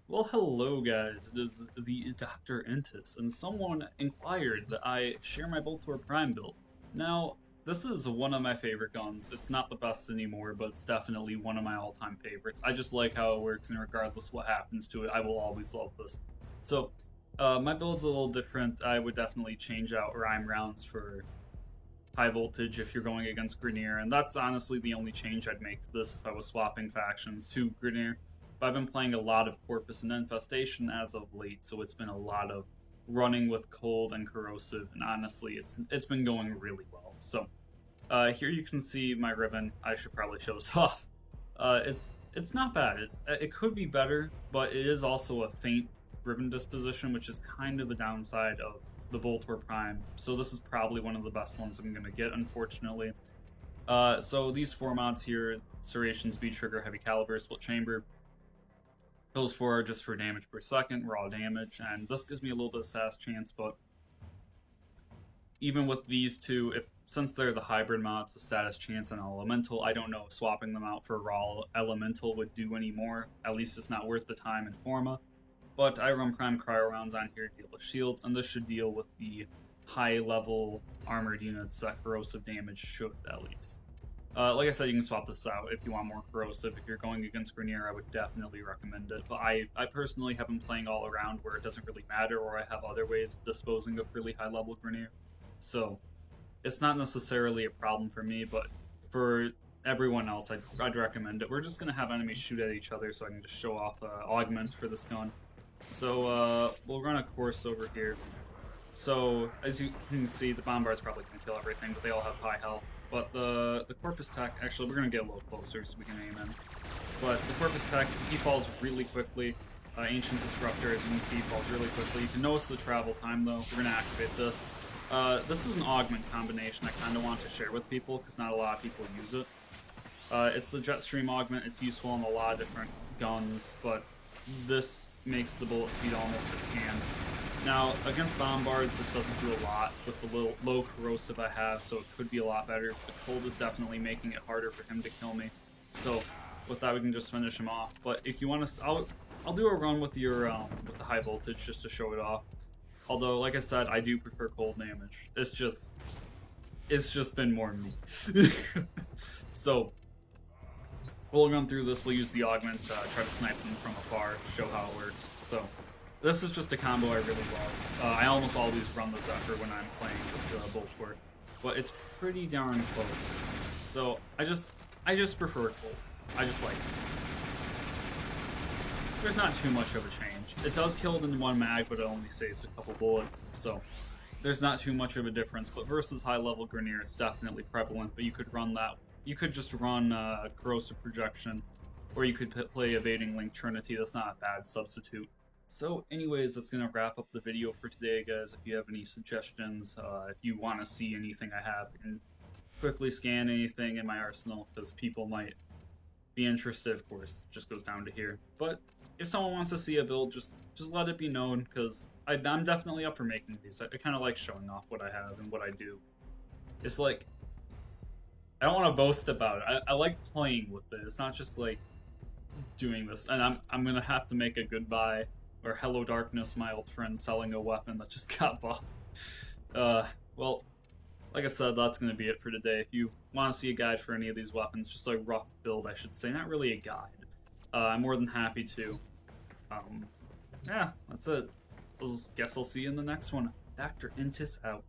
Well, hello guys, it is the Dr. Intis, and someone inquired that I share my Boltor Prime build. Now, this is one of my favorite guns. It's not the best anymore, but it's definitely one of my all-time favorites. I just like how it works, and regardless what happens to it, I will always love this. So, my build's a little different. I would definitely change out Rhyme rounds for high voltage if you're going against Grenier, and that's honestly the only change I'd make to this if I was swapping factions to Grenier. But I've been playing a lot of Corpus and Infestation as of late, so it's been a lot of running with cold and corrosive, and honestly, it's been going really well. So here you can see my Riven. I should probably show this off. It's not bad. It could be better, but it is also a faint Riven disposition, which is kind of a downside of the Boltor Prime. So this is probably one of the best ones I'm gonna get, unfortunately. So these four mods here: Serration, Speed Trigger, Heavy Caliber, Split Chamber. Those four are just for damage per second, raw damage, and this gives me a little bit of status chance, but even with these two, if since they're the hybrid mods, the status chance and elemental, I don't know if swapping them out for raw elemental would do any more. At least it's not worth the time in Forma. But I run Prime Cryo rounds on here to deal with shields, and this should deal with the high level armored units that corrosive damage should, at least. Like I said, you can swap this out if you want more corrosive. If you're going against Grenier, I would definitely recommend it. But I personally have been playing all around where it doesn't really matter, or I have other ways of disposing of really high level Grenier. So it's not necessarily a problem for me, but for everyone else, I'd recommend it. We're just going to have enemies shoot at each other so I can just show off augment for this gun. So we'll run a course over here. So as you can see, the bombards probably can kill everything, but they all have high health. But the Corpus Tech, actually, we're gonna get a little closer so we can aim in. But the Corpus Tech, he falls really quickly. Ancient Disruptor, as you can see, falls really quickly. You can notice the travel time though. We're gonna activate this. This is an augment combination I kind of want to share with people because not a lot of people use it. It's the Jetstream augment. It's useful in a lot of different guns, but this makes the bullet speed almost hit scan. Now, against bombards, this doesn't do a lot with the little low corrosive I have, so it could be a lot better. The cold is definitely making it harder for him to kill me. So with that, we can just finish him off. But if you want to, I'll do a run with your with the high voltage just to show it off. Although, like I said, I do prefer cold damage. It's just been more me. So we'll run through this. We'll use the augment to try to snipe them from afar, show how it works. So this is just a combo I really love. I almost always run the Zephyr when I'm playing with Boltor, but it's pretty darn close. So I just prefer cold. I just like it. There's not too much of a change. It does kill it in one mag, but it only saves a couple bullets, so there's not too much of a difference. But versus high level Grenier, it's definitely prevalent. But you could run that. You could just run corrosive projection, or you could play evading link Trinity. That's not a bad substitute. So anyways, that's going to wrap up the video for today, guys. If you have any suggestions, if you want to see anything I have, you can quickly scan anything in my arsenal, because people might be interested, of course. It just goes down to here. But if someone wants to see a build, just let it be known, because I'm definitely up for making these. I kind of like showing off what I have and what I do. It's like, I don't want to boast about it. I like playing with it. It's not just like doing this. And I'm going to have to make a goodbye. Or Hello Darkness, my old friend, selling a weapon that just got buffed. Well, like I said, that's going to be it for today. If you want to see a guide for any of these weapons, just a rough build, I should say, not really a guide, I'm more than happy to. Yeah, that's it. Guess I'll see you in the next one. Dr. Intis out.